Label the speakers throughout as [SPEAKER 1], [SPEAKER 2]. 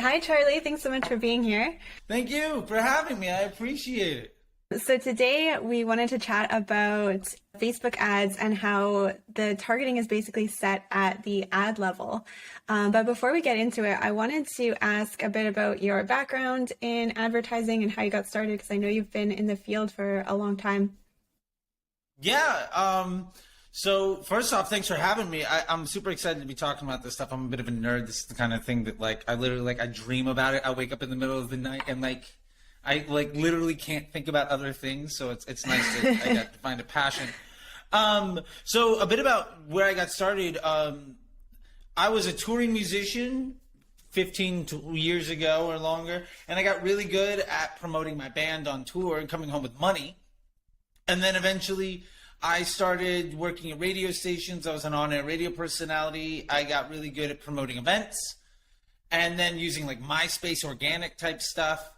[SPEAKER 1] Hi, Charlie. Thanks so much for being here.
[SPEAKER 2] Thank you for having me. I appreciate it.
[SPEAKER 1] So today we wanted to chat about Facebook ads and how the targeting is basically set at the ad level. But before we get into it, I wanted to ask a bit about your background in advertising and how you got started, because I know you've been in the field for a long time.
[SPEAKER 2] Yeah. So first off, thanks for having me. I'm super excited to be talking about this stuff. I'm a bit of a nerd. This is the kind of thing that I literally I dream about it. I wake up in the middle of the night and I literally can't think about other things. So it's nice that I got to find a passion. So a bit about where I got started. I was a touring musician 15 years ago or longer, and I got really good at promoting my band on tour and coming home with money. And then eventually I started working at radio stations. I was an on-air radio personality. I got really good at promoting events and then using MySpace organic type stuff.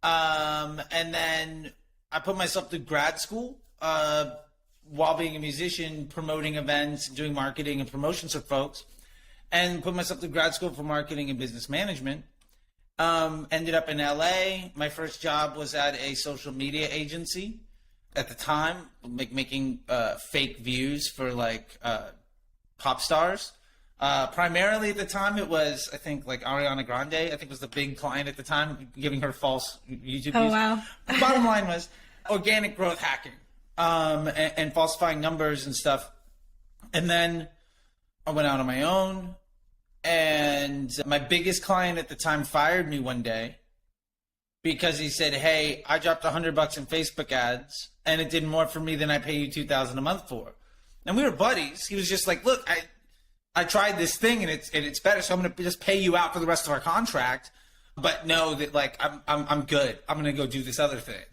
[SPEAKER 2] And then I put myself through grad school while being a musician, promoting events, doing marketing and promotions for folks, and put myself through grad school for marketing and business management. Ended up in LA. My first job was at a social media agency. At the time, making fake views for pop stars. Primarily at the time, it was, I think, Ariana Grande, I think was the big client at the time, giving her false YouTube views.
[SPEAKER 1] Oh, wow.
[SPEAKER 2] The bottom line was organic growth hacking and falsifying numbers and stuff. And then I went out on my own, and my biggest client at the time fired me one day because he said, "Hey, I dropped $100 in Facebook ads, and it did more for me than I pay you $2,000 a month for." And we were buddies. He was just like, "Look, I tried this thing and it's better, so I'm going to just pay you out for the rest of our contract, but know that I'm good. I'm going to go do this other thing."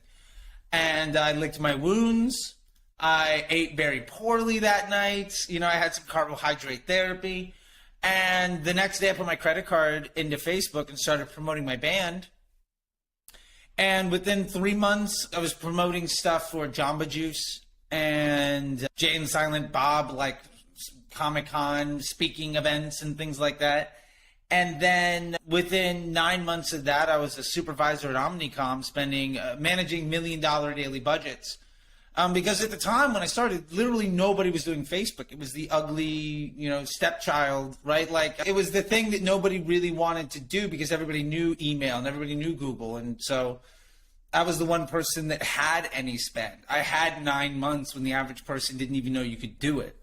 [SPEAKER 2] And I licked my wounds. I ate very poorly that night. I had some carbohydrate therapy, and the next day I put my credit card into Facebook and started promoting my band. And within 3 months, I was promoting stuff for Jamba Juice and Jay and Silent Bob, Comic-Con, speaking events and things like that. And then within 9 months of that, I was a supervisor at Omnicom, managing $1 million daily budgets. Because at the time when I started, literally nobody was doing Facebook. It was the ugly, stepchild, right? It was the thing that nobody really wanted to do because everybody knew email and everybody knew Google. And so I was the one person that had any spend. I had 9 months when the average person didn't even know you could do it.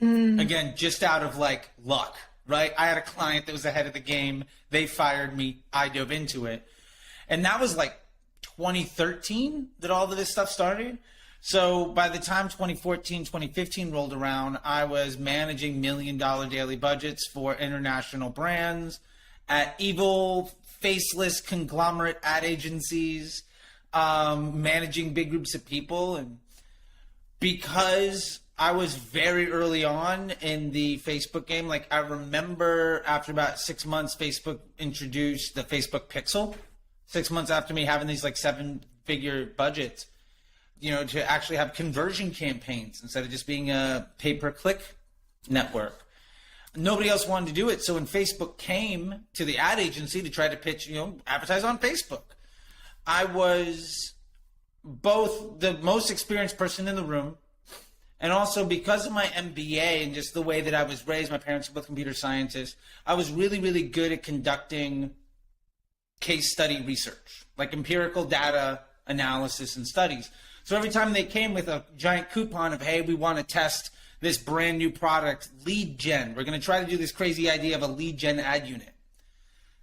[SPEAKER 2] Again, just out of luck, right? I had a client that was ahead of the game. They fired me. I dove into it. And that was 2013 that all of this stuff started. So by the time 2014, 2015 rolled around, I was managing $1 million daily budgets for international brands at evil, faceless conglomerate ad agencies, managing big groups of people. And because I was very early on in the Facebook game, I remember after about 6 months, Facebook introduced the Facebook Pixel. 6 months after me having these 7-figure budgets, to actually have conversion campaigns instead of just being a pay-per-click network. Nobody else wanted to do it. So when Facebook came to the ad agency to try to pitch, advertise on Facebook, I was both the most experienced person in the room, and also because of my MBA and just the way that I was raised, my parents were both computer scientists, I was really, really good at conducting case study research, empirical data analysis and studies. So every time they came with a giant coupon of, "Hey, we want to test this brand new product, lead gen. We're going to try to do this crazy idea of a lead gen ad unit."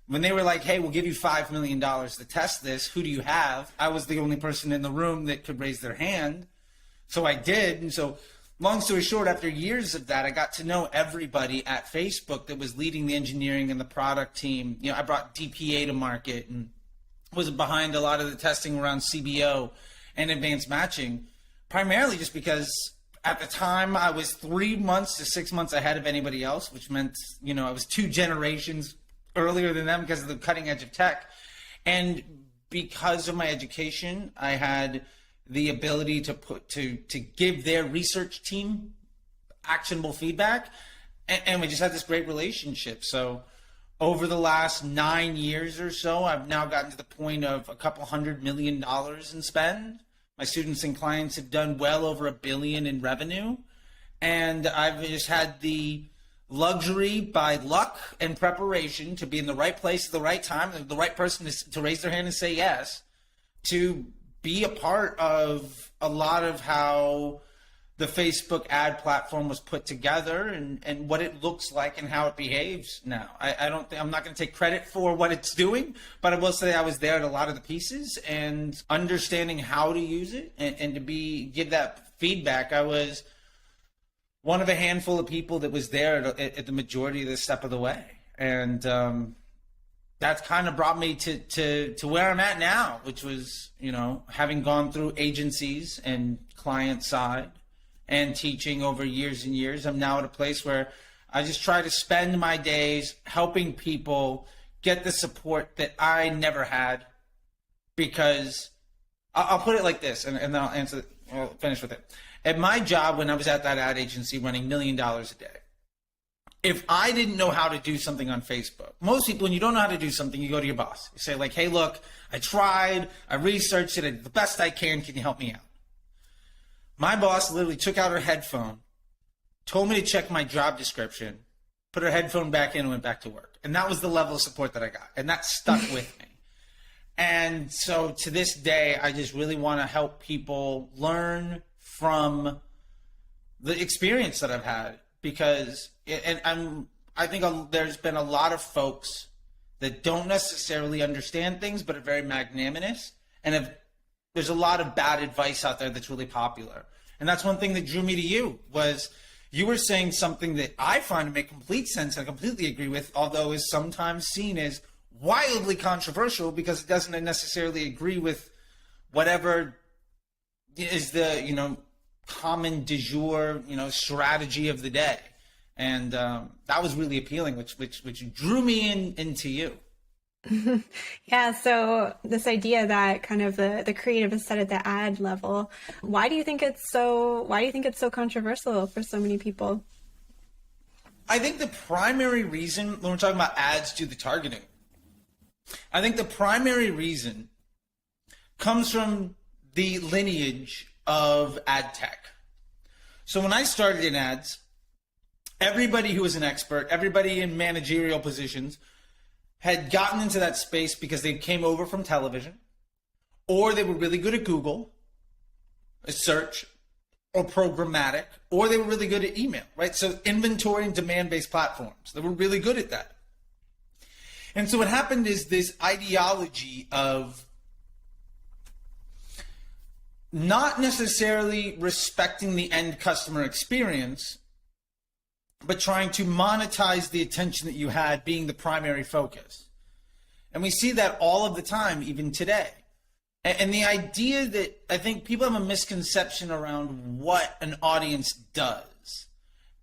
[SPEAKER 2] When they were like, "Hey, we'll give you $5 million to test this. Who do you have?" I was the only person in the room that could raise their hand. So I did. And so long story short, after years of that, I got to know everybody at Facebook that was leading the engineering and the product team. I brought DPA to market and was behind a lot of the testing around CBO and advanced matching, primarily just because at the time I was 3 months to 6 months ahead of anybody else, which meant, I was 2 generations earlier than them because of the cutting edge of tech. And because of my education, I had the ability to give their research team actionable feedback, and we just had this great relationship. So over the last 9 years or so, I've now gotten to the point of a couple $100 million in spend. My students and clients have done well over $1 billion in revenue. And I've just had the luxury, by luck and preparation, to be in the right place at the right time, the right person to raise their hand and say yes, to be a part of a lot of how the Facebook ad platform was put together and what it looks like and how it behaves now. I'm not going to take credit for what it's doing, but I will say I was there at a lot of the pieces and understanding how to use it and to give that feedback. I was one of a handful of people that was there at the majority of the step of the way. And that's kind of brought me to where I'm at now, which was, having gone through agencies and client side and teaching over years and years. I'm now at a place where I just try to spend my days helping people get the support that I never had, because I'll put it like this, and then I'll finish with it. At my job, when I was at that ad agency running $1 million a day, if I didn't know how to do something on Facebook, most people, when you don't know how to do something, you go to your boss. You say like, hey, look, I tried, I researched it, I did the best I can you help me out? My boss literally took out her headphone, told me to check my job description, put her headphone back in and went back to work. And that was the level of support that I got. And that stuck with me. And so to this day, I just really want to help people learn from the experience that I've had, because I think there's been a lot of folks that don't necessarily understand things, but are very magnanimous, and there's a lot of bad advice out there that's really popular. And that's one thing that drew me to you, was you were saying something that I find to make complete sense and I completely agree with, although is sometimes seen as wildly controversial because it doesn't necessarily agree with whatever is the, common du jour, strategy of the day. And that was really appealing, which drew me into you.
[SPEAKER 1] Yeah, so this idea that kind of the creative is set at the ad level, why do you think it's so controversial for so many people?
[SPEAKER 2] I think the primary reason, when we're talking about ads do the targeting, I think the primary reason comes from the lineage of ad tech. So when I started in ads, everybody who was an expert, everybody in managerial positions had gotten into that space because they came over from television, or they were really good at Google, a search, or programmatic, or they were really good at email, right? So inventory and demand-based platforms, they were really good at that. And so what happened is this ideology of not necessarily respecting the end customer experience, but trying to monetize the attention that you had being the primary focus. And we see that all of the time, even today. And the idea that I think people have a misconception around what an audience does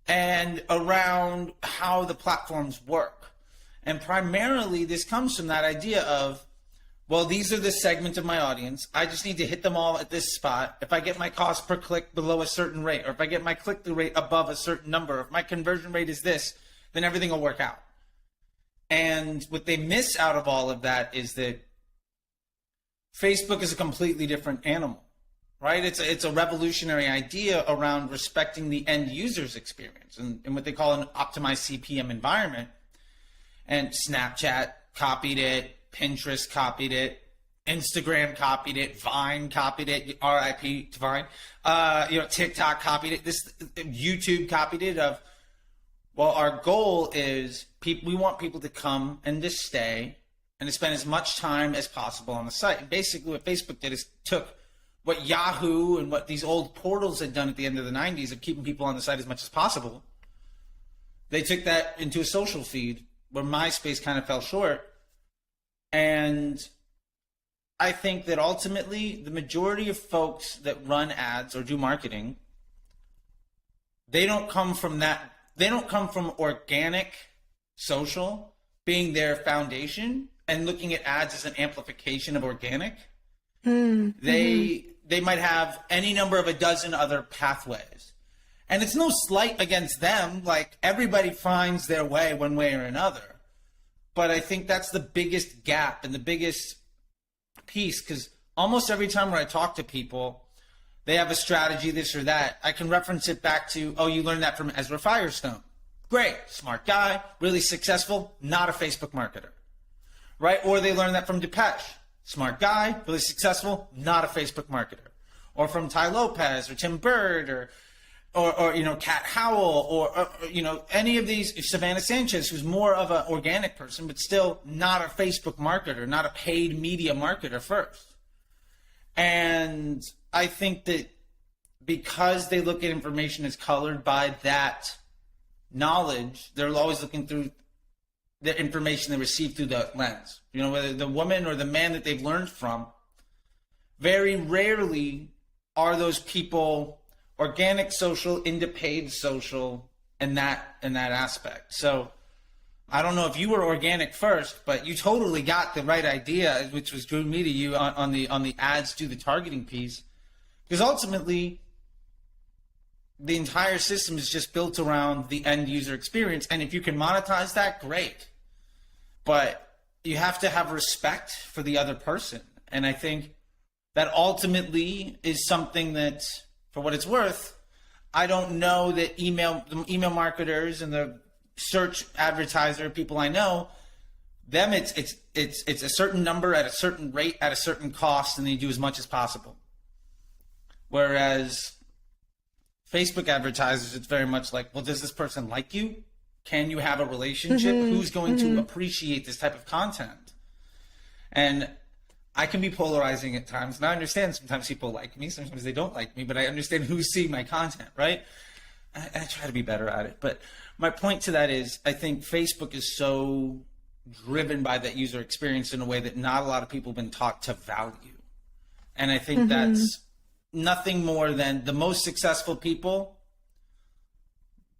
[SPEAKER 2] and around how the platforms work. And primarily this comes from that idea of, well, these are the segment of my audience. I just need to hit them all at this spot. If I get my cost per click below a certain rate, or if I get my click-through rate above a certain number, if my conversion rate is this, then everything will work out. And what they miss out of all of that is that Facebook is a completely different animal, right? It's a revolutionary idea around respecting the end user's experience and what they call an optimized CPM environment. And Snapchat copied it. Pinterest copied it, Instagram copied it, Vine copied it, RIP to Vine, TikTok copied it, YouTube copied it. Our goal is we want people to come and to stay and to spend as much time as possible on the site. And basically what Facebook did is took what Yahoo and what these old portals had done at the end of the 90s of keeping people on the site as much as possible. They took that into a social feed where MySpace kind of fell short. And I think that ultimately the majority of folks that run ads or do marketing, they don't come from that. They don't come from organic social being their foundation and looking at ads as an amplification of organic. They might have any number of a dozen other pathways. And it's no slight against them. Like, everybody finds their way one way or another. But I think that's the biggest gap and the biggest piece, because almost every time when I talk to people, they have a strategy, this or that. I can reference it back to, oh, you learned that from Ezra Firestone. Great, smart guy, really successful, not a Facebook marketer, right? Or they learned that from Depeche. Smart guy, really successful, not a Facebook marketer. Or from Ty Lopez or Tim Bird or you know, Kat Howell or you know, any of these, Savannah Sanchez, who's more of an organic person, but still not a Facebook marketer, not a paid media marketer first. And I think that because they look at information as colored by that knowledge, they're always looking through the information they receive through the lens. You know, whether the woman or the man that they've learned from, very rarely are those people organic social into paid social in that aspect. So I don't know if you were organic first, but you totally got the right idea, which was drew me to you on the ads to the targeting piece, because ultimately the entire system is just built around the end user experience, and if you can monetize that, great. But you have to have respect for the other person, and I think that ultimately is something that, for what it's worth, I don't know that the email marketers and the search advertiser people I know, them it's a certain number at a certain rate at a certain cost, and they do as much as possible. Whereas Facebook advertisers, it's very much like, well, does this person like you? Can you have a relationship? Who's going to appreciate this type of content? And I can be polarizing at times, and I understand sometimes people like me, sometimes they don't like me, but I understand who's seeing my content, right? I try to be better at it. But my point to that is, I think Facebook is so driven by that user experience in a way that not a lot of people have been taught to value. And I think that's nothing more than the most successful people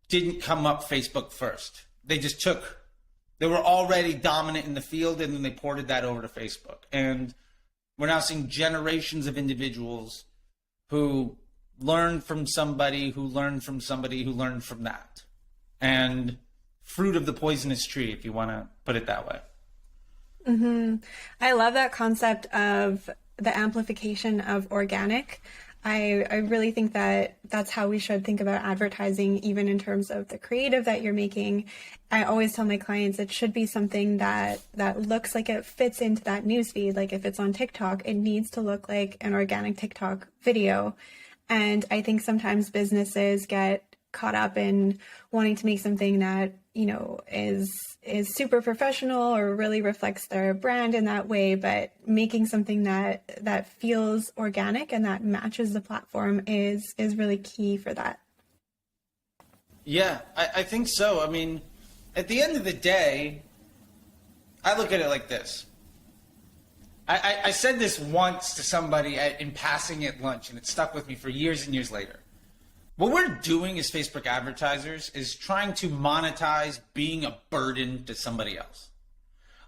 [SPEAKER 2] didn't come up Facebook first. They were already dominant in the field, and then they ported that over to Facebook. And we're now seeing generations of individuals who learned from somebody, who learned from somebody, who learned from that. And fruit of the poisonous tree, if you want to put it that way.
[SPEAKER 1] I love that concept of the amplification of organic. I really think that that's how we should think about advertising, even in terms of the creative that you're making. I always tell my clients it should be something that looks like it fits into that newsfeed. Like if it's on TikTok, it needs to look like an organic TikTok video. And I think sometimes businesses get caught up in wanting to make something that, you know, is super professional or really reflects their brand in that way, but making something that feels organic and that matches the platform is really key for that.
[SPEAKER 2] Yeah, I think so. I mean, at the end of the day, I look at it like this. I said this once to somebody in passing at lunch, and it stuck with me for years and years later. What we're doing as Facebook advertisers is trying to monetize being a burden to somebody else.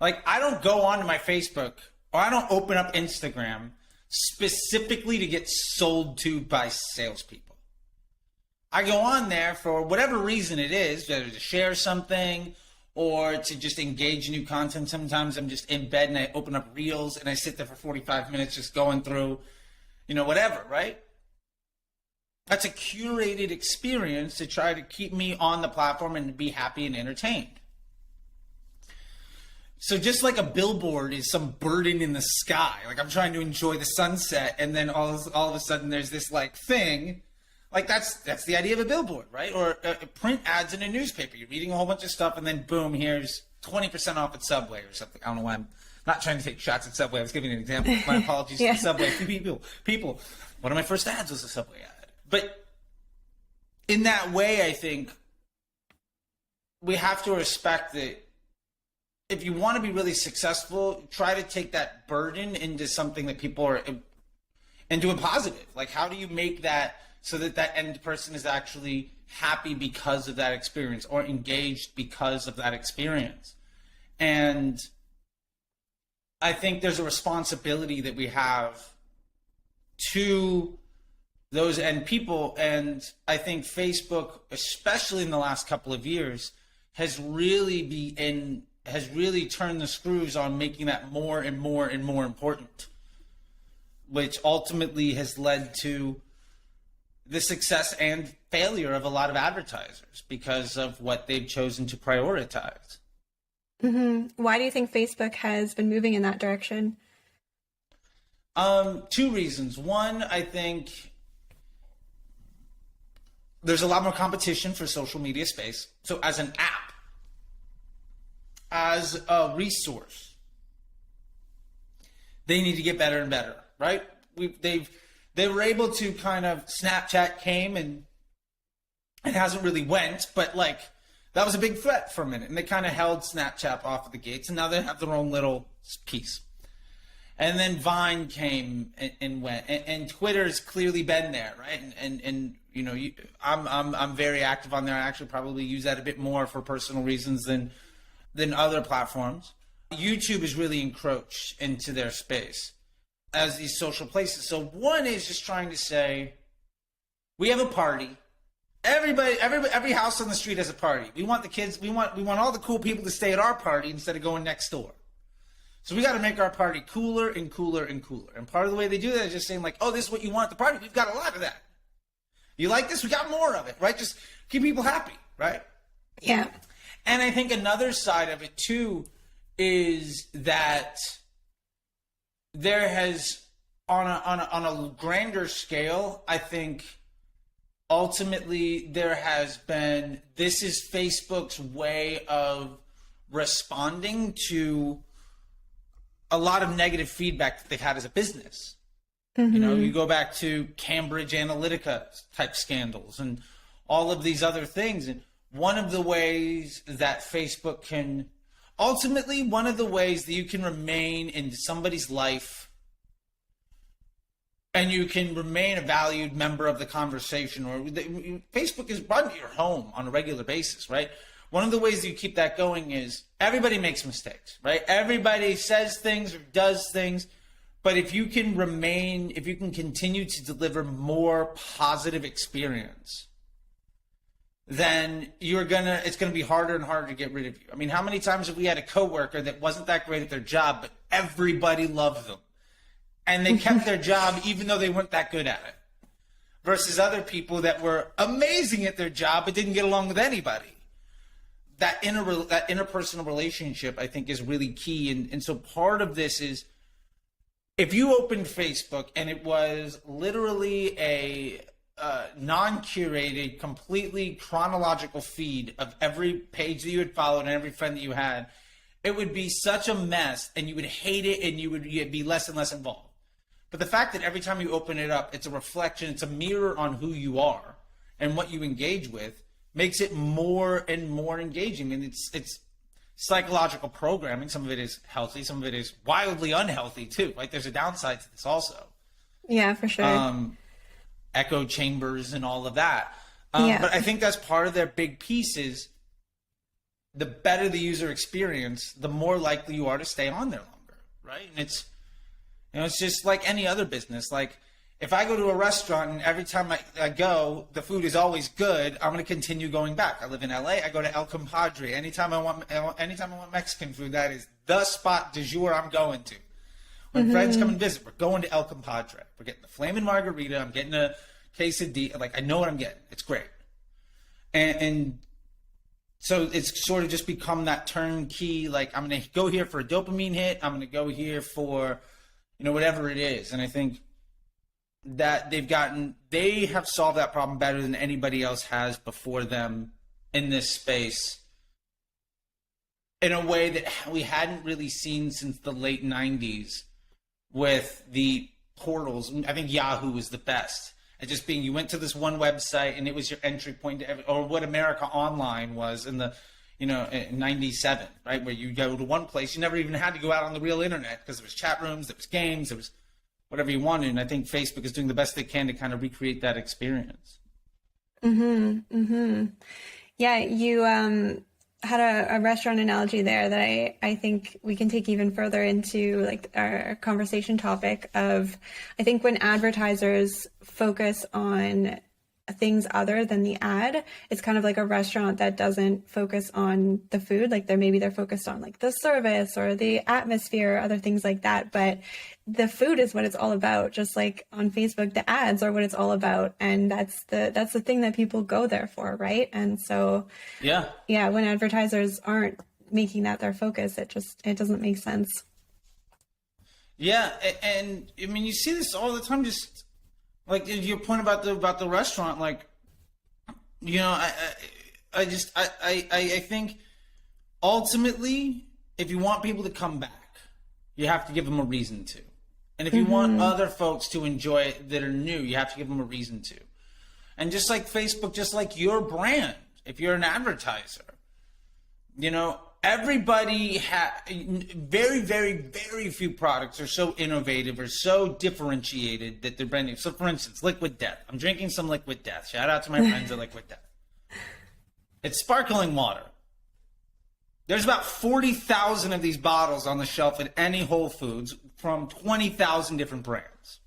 [SPEAKER 2] Like, I don't go onto my Facebook, or I don't open up Instagram specifically to get sold to by salespeople. I go on there for whatever reason it is, whether to share something or to just engage in new content. Sometimes I'm just in bed and I open up Reels and I sit there for 45 minutes just going through, you know, whatever, right? That's a curated experience to try to keep me on the platform and to be happy and entertained. So just like a billboard is some burden in the sky, like I'm trying to enjoy the sunset, and then all of a sudden there's this like thing, like that's the idea of a billboard, right? Or print ads in a newspaper. You're reading a whole bunch of stuff, and then boom, here's 20% off at Subway or something. I don't know why I'm not trying to take shots at Subway. I was giving an example. My apologies to Subway people. One of my first ads was a Subway ad. But in that way, I think we have to respect that if you want to be really successful, try to take that burden into something that people are, into a positive. Like, how do you make that so that that end person is actually happy because of that experience or engaged because of that experience? And I think there's a responsibility that we have to those end people. And I think Facebook, especially in the last couple of years, has really been has really turned the screws on making that more and more and more important, which ultimately has led to the success and failure of a lot of advertisers because of what they've chosen to prioritize.
[SPEAKER 1] Why do you think Facebook has been moving in that direction?
[SPEAKER 2] Two reasons. One, I think there's a lot more competition for social media space. So as an app, as a resource, they need to get better and better, right? They were able to kind of, Snapchat came and it hasn't really went, but like that was a big threat for a minute, and they kind of held Snapchat off of the gates, and now they have their own little piece. And then Vine came and went, and Twitter's clearly been there, right? And you know, I'm very active on there. I actually probably use that a bit more for personal reasons than other platforms. YouTube has really encroached into their space as these social places. So one is just trying to say, we have a party. Every house on the street has a party. We want the kids. We want all the cool people to stay at our party instead of going next door. So we got to make our party cooler and cooler and cooler. And part of the way they do that is just saying like, oh, this is what you want at the party. We've got a lot of that. You like this? We got more of it, right? Just keep people happy, right?
[SPEAKER 1] Yeah.
[SPEAKER 2] And I think another side of it too is that there has, on a grander scale, I think ultimately there has been, this is Facebook's way of responding to a lot of negative feedback that they've had as a business. You know, you go back to Cambridge Analytica type scandals and all of these other things. And one of the ways that Facebook can, ultimately one of the ways that you can remain in somebody's life and you can remain a valued member of the conversation, or Facebook is run to your home on a regular basis, right? One of the ways that you keep that going is everybody makes mistakes, right? Everybody says things or does things, but if you can continue to deliver more positive experience, then it's gonna be harder and harder to get rid of you. I mean, how many times have we had a coworker that wasn't that great at their job, but everybody loved them? And they kept their job even though they weren't that good at it. Versus other people that were amazing at their job but didn't get along with anybody. That interpersonal relationship, I think, is really key. And so part of this is, if you opened Facebook and it was literally a non-curated, completely chronological feed of every page that you had followed and every friend that you had, it would be such a mess and you would hate it and you'd be less and less involved. But the fact that every time you open it up, it's a reflection, it's a mirror on who you are and what you engage with, makes it more and more engaging. And it's psychological programming. Some of it is healthy, some of it is wildly unhealthy too. Like there's a downside to this also.
[SPEAKER 1] Yeah, for sure.
[SPEAKER 2] Echo chambers and all of that.
[SPEAKER 1] Yeah.
[SPEAKER 2] But I think that's part of their big piece is the better the user experience, the more likely you are to stay on there longer, right? And it's, you know, it's just like any other business. Like if I go to a restaurant and every time I go, the food is always good, I'm going to continue going back. I live in LA. I go to El Compadre. Anytime I want Mexican food, that is the spot du jour I'm going to. When friends come and visit, we're going to El Compadre. We're getting the flaming margarita. I'm getting a quesadilla. Like, I know what I'm getting. It's great. And so it's sort of just become that turnkey, like, I'm going to go here for a dopamine hit. I'm going to go here for, you know, whatever it is. And I think that they have solved that problem better than anybody else has before them in this space in a way that we hadn't really seen since the late 90s with the portals. I think Yahoo was the best at just being, you went to this one website and it was your entry point to or what America Online was in the, you know, in 97, right? Where you go to one place, you never even had to go out on the real internet because there was chat rooms, there was games, there was whatever you wanted. And I think Facebook is doing the best they can to kind of recreate that experience.
[SPEAKER 1] Yeah, you had a restaurant analogy there that I think we can take even further into like our conversation topic of, I think when advertisers focus on things other than the ad. It's kind of like a restaurant that doesn't focus on the food. Like they're focused on like the service or the atmosphere, other things like that. But the food is what it's all about. Just like on Facebook, the ads are what it's all about. And that's the thing that people go there for, right? And so yeah, when advertisers aren't making that their focus, it doesn't make sense.
[SPEAKER 2] Yeah, and I mean, you see this all the time. Just like your point about the restaurant, like, you know, I think ultimately, if you want people to come back, you have to give them a reason to, and if you want other folks to enjoy it that are new, you have to give them a reason to. And just like Facebook, just like your brand, if you're an advertiser, you know, everybody very, very, very few products are so innovative or so differentiated that they're brand new. So, for instance, Liquid Death. I'm drinking some Liquid Death. Shout out to my friends at Liquid Death. It's sparkling water. There's about 40,000 of these bottles on the shelf at any Whole Foods from 20,000 different brands.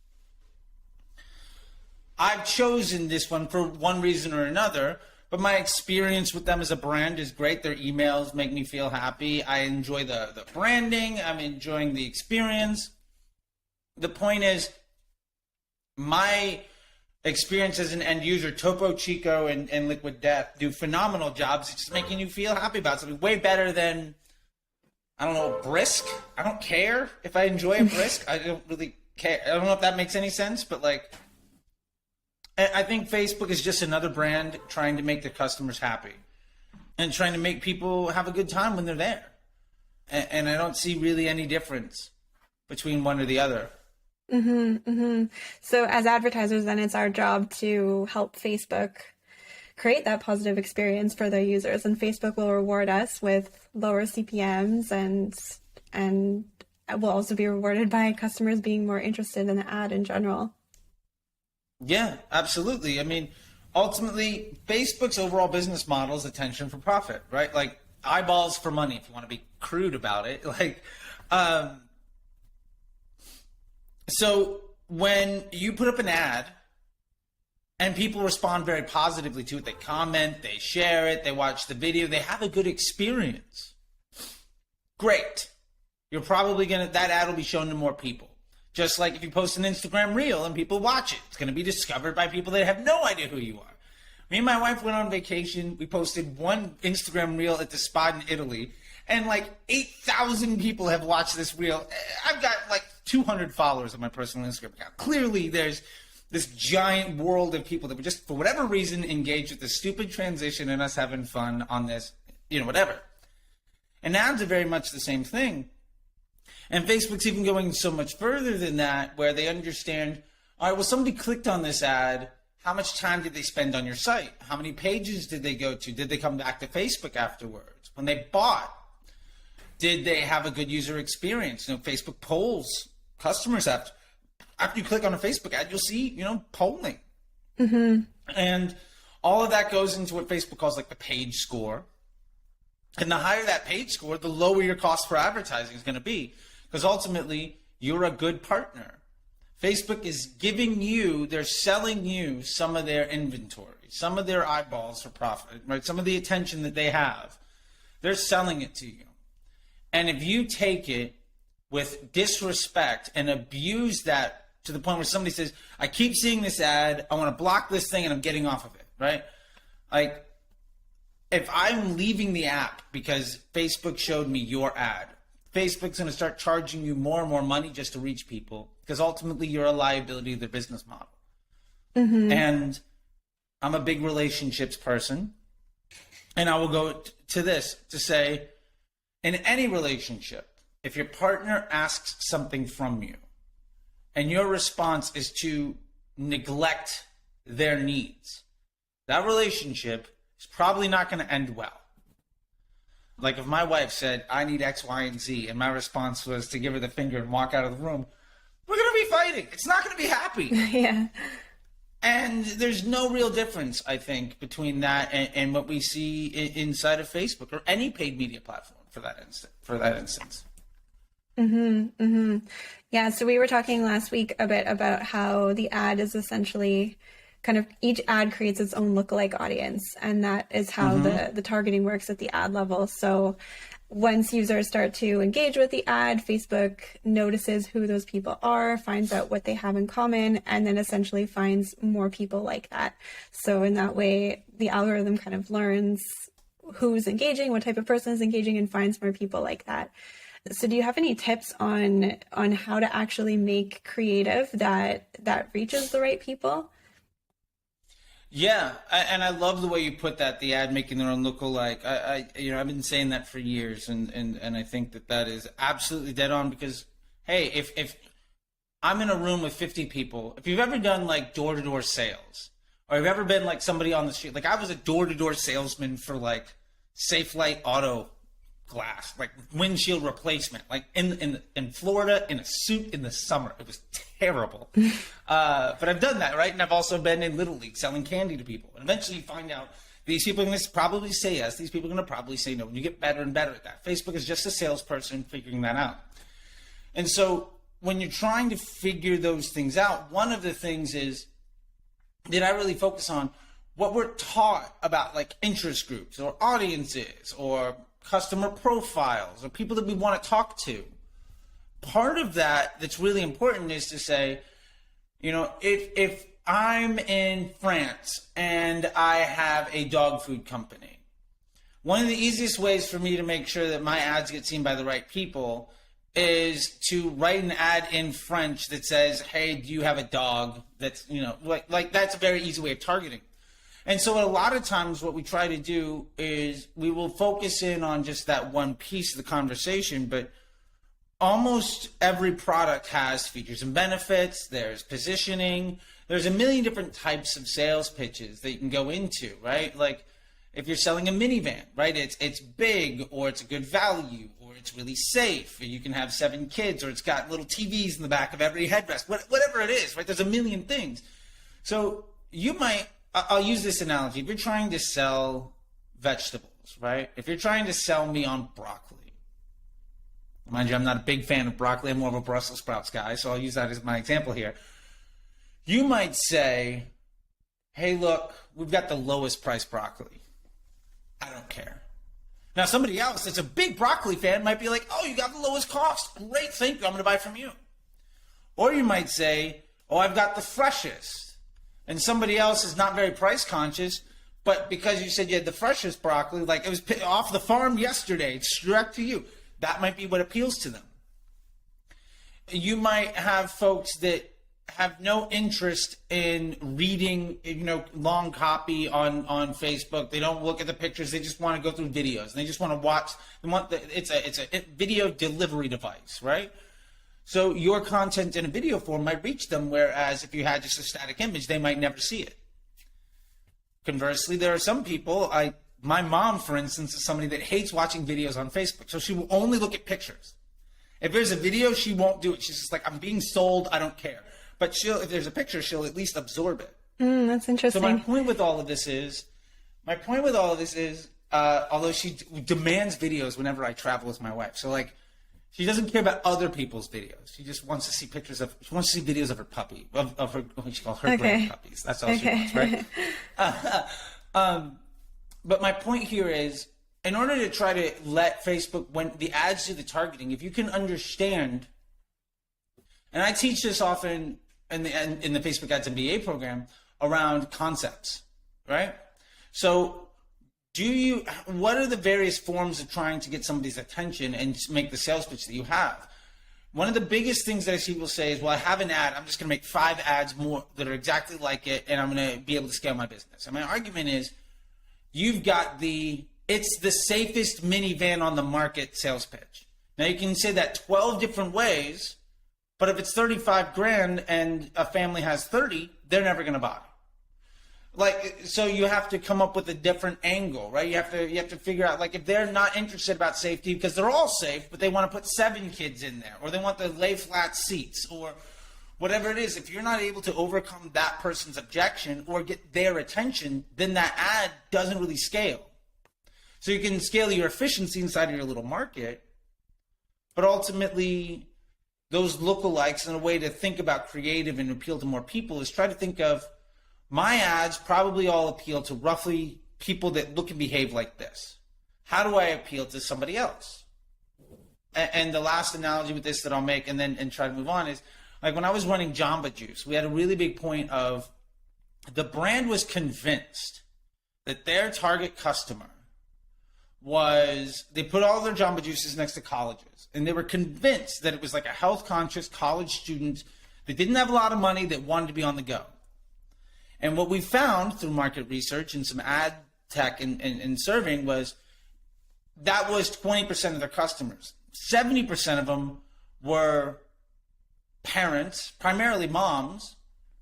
[SPEAKER 2] I've chosen this one for one reason or another. But my experience with them as a brand is great. Their emails make me feel happy. I enjoy the branding. I'm enjoying the experience. The point is, my experience as an end user, Topo Chico and Liquid Death do phenomenal jobs. It's just making you feel happy about something. Way better than, I don't know, Brisk. I don't care if I enjoy a Brisk. I don't really care. I don't know if that makes any sense, but like, I think Facebook is just another brand trying to make their customers happy and trying to make people have a good time when they're there. And I don't see really any difference between one or the other.
[SPEAKER 1] So as advertisers, then it's our job to help Facebook create that positive experience for their users, and Facebook will reward us with lower CPMs and will also be rewarded by customers being more interested in the ad in general.
[SPEAKER 2] Yeah, absolutely. I mean, ultimately, Facebook's overall business model is attention for profit, right? Like eyeballs for money, if you want to be crude about it. Like, so when you put up an ad and people respond very positively to it, they comment, they share it, they watch the video, they have a good experience. Great. You're probably that ad will be shown to more people. Just like if you post an Instagram reel and people watch it, it's going to be discovered by people that have no idea who you are. Me and my wife went on vacation. We posted one Instagram reel at the spa in Italy, and like 8,000 people have watched this reel. I've got like 200 followers on my personal Instagram account. Clearly, there's this giant world of people that would just, for whatever reason, engage with the stupid transition and us having fun on this, you know, whatever. And ads are very much the same thing. And Facebook's even going so much further than that, where they understand, all right, well, somebody clicked on this ad. How much time did they spend on your site? How many pages did they go to? Did they come back to Facebook afterwards? When they bought, did they have a good user experience? You know, Facebook polls customers after you click on a Facebook ad, you'll see, you know, polling. And all of that goes into what Facebook calls like the page score. And the higher that page score, the lower your cost for advertising is going to be. Because ultimately, you're a good partner. Facebook is giving you, they're selling you some of their inventory, some of their eyeballs for profit, right? Some of the attention that they have. They're selling it to you. And if you take it with disrespect and abuse that to the point where somebody says, I keep seeing this ad, I want to block this thing and I'm getting off of it, right? Like, if I'm leaving the app because Facebook showed me your ad, Facebook's going to start charging you more and more money just to reach people, because ultimately you're a liability of their business model. And I'm a big relationships person. And I will go to this to say, in any relationship, if your partner asks something from you and your response is to neglect their needs, that relationship is probably not going to end well. Like if my wife said, I need X, Y, and Z, and my response was to give her the finger and walk out of the room, we're going to be fighting. It's not going to be happy.
[SPEAKER 1] Yeah.
[SPEAKER 2] And there's no real difference, I think, between that and what we see inside of Facebook or any paid media platform for that instance.
[SPEAKER 1] Yeah, so we were talking last week a bit about how the ad is essentially kind of each ad creates its own lookalike audience. And that is how the targeting works at the ad level. So once users start to engage with the ad, Facebook notices who those people are, finds out what they have in common, and then essentially finds more people like that. So in that way, the algorithm kind of learns who's engaging, what type of person is engaging, and finds more people like that. So do you have any tips on how to actually make creative that reaches the right people?
[SPEAKER 2] Yeah, and I love the way you put that, the ad making their own lookalike. I've been saying that for years, and I think that is absolutely dead on, because, hey, if I'm in a room with 50 people, if you've ever done like door-to-door sales, or you've ever been like somebody on the street, like I was a door-to-door salesman for like Safe Light Auto Glass, like windshield replacement, like in Florida in a suit in the summer. It was terrible. But I've done that, right? And I've also been in Little League selling candy to people. And eventually you find out these people are going to probably say yes. These people are going to probably say no. And you get better and better at that. Facebook is just a salesperson figuring that out. And so when you're trying to figure those things out, one of the things is that I really focus on what we're taught about, like interest groups or audiences or customer profiles or people that we want to talk to. Part of that that's really important is to say, if I'm in France and I have a dog food company, one of the easiest ways for me to make sure that my ads get seen by the right people is to write an ad in French that says, hey, do you have a dog? That's, like that's a very easy way of targeting. And so a lot of times what we try to do is we will focus in on just that one piece of the conversation, but almost every product has features and benefits. There's positioning. There's a million different types of sales pitches that you can go into, right? Like if you're selling a minivan, right? It's big, or it's a good value, or it's really safe, or you can have 7 kids, or it's got little TVs in the back of every headrest, whatever it is, right? There's a million things. So I'll use this analogy. If you're trying to sell vegetables, right? If you're trying to sell me on broccoli, mind you, I'm not a big fan of broccoli. I'm more of a Brussels sprouts guy, so I'll use that as my example here. You might say, hey, look, we've got the lowest price broccoli. I don't care. Now, somebody else that's a big broccoli fan might be like, oh, you got the lowest cost. Great, thank you. I'm going to buy from you. Or you might say, oh, I've got the freshest. And somebody else is not very price conscious, but because you said you had the freshest broccoli, like it was off the farm yesterday, it's direct to you. That might be what appeals to them. You might have folks that have no interest in reading, long copy on Facebook. They don't look at the pictures. They just want to go through videos, and they just want to watch. It's a video delivery device, right? So your content in a video form might reach them, whereas if you had just a static image, they might never see it. Conversely, there are some people, my mom, for instance, is somebody that hates watching videos on Facebook, so she will only look at pictures. If there's a video, she won't do it. She's just like, I'm being sold, I don't care. But if there's a picture, she'll at least absorb it.
[SPEAKER 1] That's interesting.
[SPEAKER 2] So my point with all of this is, although she demands videos whenever I travel with my wife, so like, she doesn't care about other people's videos. She just wants to see videos of her puppy, of her, what she calls her grand puppies. That's all she wants, right? But my point here is, in order to try to let Facebook, when the ads do the targeting, if you can understand, and I teach this often in the Facebook Ads MBA program around concepts, right? So what are the various forms of trying to get somebody's attention and make the sales pitch that you have? One of the biggest things that I see people say is, well, I have an ad, I'm just going to make 5 ads more that are exactly like it, and I'm going to be able to scale my business. And my argument is, you've got it's the safest minivan on the market sales pitch. Now you can say that 12 different ways, but if it's 35 grand and a family has 30, they're never going to buy. So you have to come up with a different angle, right? You have to figure out, like, if they're not interested about safety because they're all safe, but they want to put 7 kids in there, or they want the lay flat seats, or whatever it is. If you're not able to overcome that person's objection or get their attention, then that ad doesn't really scale. So you can scale your efficiency inside of your little market, but ultimately those lookalikes, and a way to think about creative and appeal to more people is try to think of my ads probably all appeal to roughly people that look and behave like this. How do I appeal to somebody else? And the last analogy with this that I'll make and try to move on is, like when I was running Jamba Juice, we had a really big point of the brand was convinced that their target customer was, they put all their Jamba Juices next to colleges, and they were convinced that it was like a health conscious college student that didn't have a lot of money that wanted to be on the go. And what we found through market research and some ad tech and serving was that was 20% of their customers. 70% of them were parents, primarily moms,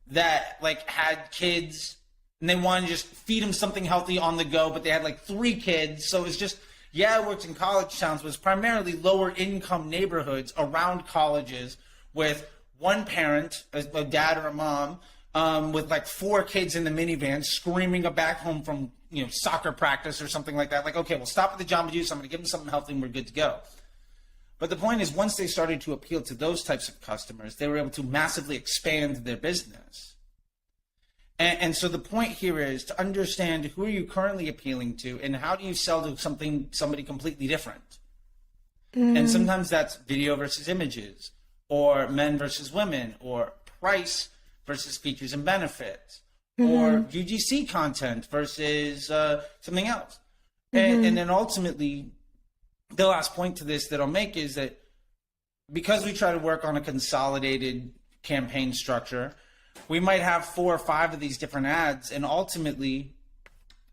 [SPEAKER 2] that like had kids and they wanted to just feed them something healthy on the go, but they had like 3 kids. So it's just, yeah, it worked in college towns, but it's primarily lower income neighborhoods around colleges with one parent, a dad or a mom, with like 4 kids in the minivan screaming back home from, soccer practice or something like that. Like, okay, we'll stop at the Jamba Juice. I'm going to give them something healthy and we're good to go. But the point is, once they started to appeal to those types of customers, they were able to massively expand their business. And so the point here is to understand who are you currently appealing to and how do you sell to somebody completely different. And sometimes that's video versus images, or men versus women, or price versus features and benefits, or UGC content versus something else. And then ultimately, the last point to this that I'll make is that because we try to work on a consolidated campaign structure, we might have 4 or 5 of these different ads. And ultimately,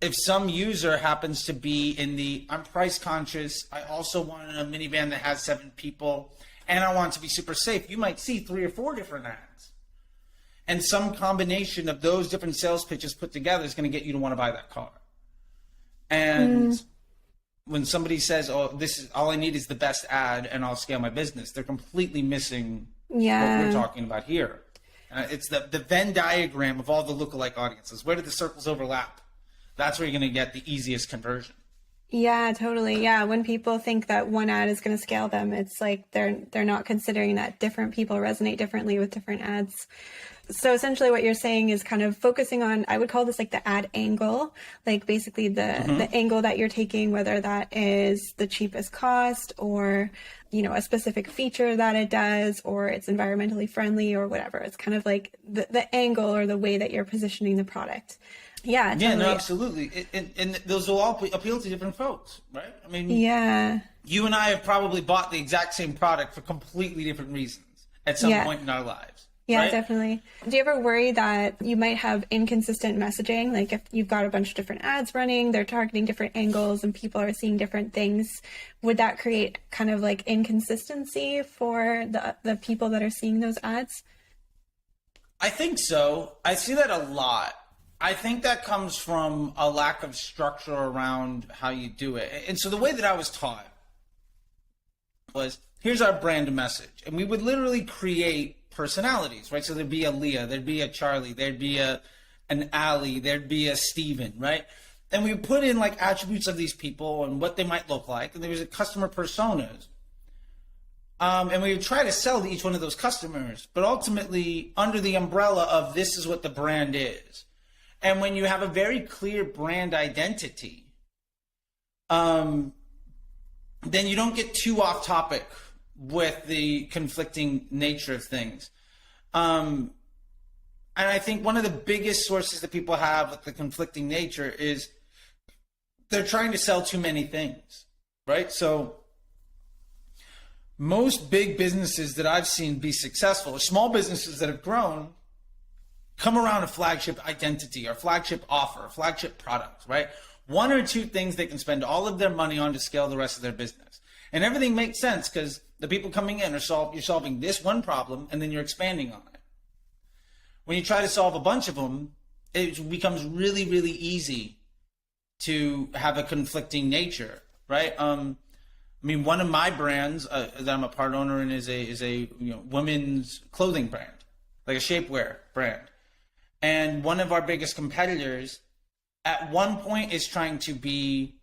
[SPEAKER 2] if some user happens to be in the, I'm price conscious, I also want a minivan that has 7 people, and I want it to be super safe, you might see 3 or 4 different ads. And some combination of those different sales pitches put together is going to get you to want to buy that car. And when somebody says, oh, this is all I need is the best ad and I'll scale my business, they're completely missing what we're talking about here. It's the Venn diagram of all the lookalike audiences. Where do the circles overlap? That's where you're going to get the easiest conversion.
[SPEAKER 1] Yeah, totally. Yeah, when people think that one ad is going to scale them, it's like they're not considering that different people resonate differently with different ads. So essentially what you're saying is kind of focusing on, I would call this like the ad angle, like basically the angle that you're taking, whether that is the cheapest cost or, a specific feature that it does, or it's environmentally friendly or whatever. It's kind of like the angle or the way that you're positioning the product. Yeah. Totally.
[SPEAKER 2] Yeah, no, absolutely. And those will all appeal to different folks, right? I mean, you and I have probably bought the exact same product for completely different reasons at some point in our lives.
[SPEAKER 1] Yeah,
[SPEAKER 2] right?
[SPEAKER 1] Definitely. Do you ever worry that you might have inconsistent messaging? Like if you've got a bunch of different ads running, they're targeting different angles and people are seeing different things, would that create kind of like inconsistency for the people that are seeing those ads?
[SPEAKER 2] I think so. I see that a lot. I think that comes from a lack of structure around how you do it. And so the way that I was taught was, here's our brand message. And we would literally create personalities, right? So there'd be a Leah, there'd be a Charley, there'd be an Allie, there'd be a Steven, right? And we would put in like attributes of these people and what they might look like. And there was a customer personas. And we would try to sell to each one of those customers, but ultimately under the umbrella of this is what the brand is. And when you have a very clear brand identity, then you don't get too off topic with the conflicting nature of things. And I think one of the biggest sources that people have with the conflicting nature is they're trying to sell too many things, right? So most big businesses that I've seen be successful, or small businesses that have grown, come around a flagship identity or flagship offer, or flagship product, right? 1 or 2 things they can spend all of their money on to scale the rest of their business. And everything makes sense because the people coming in are you're solving this one problem and then you're expanding on it. When you try to solve a bunch of them, it becomes really, really easy to have a conflicting nature, right? I mean, one of my brands that I'm a part owner in is a women's clothing brand, like a shapewear brand. And one of our biggest competitors at one point is trying to be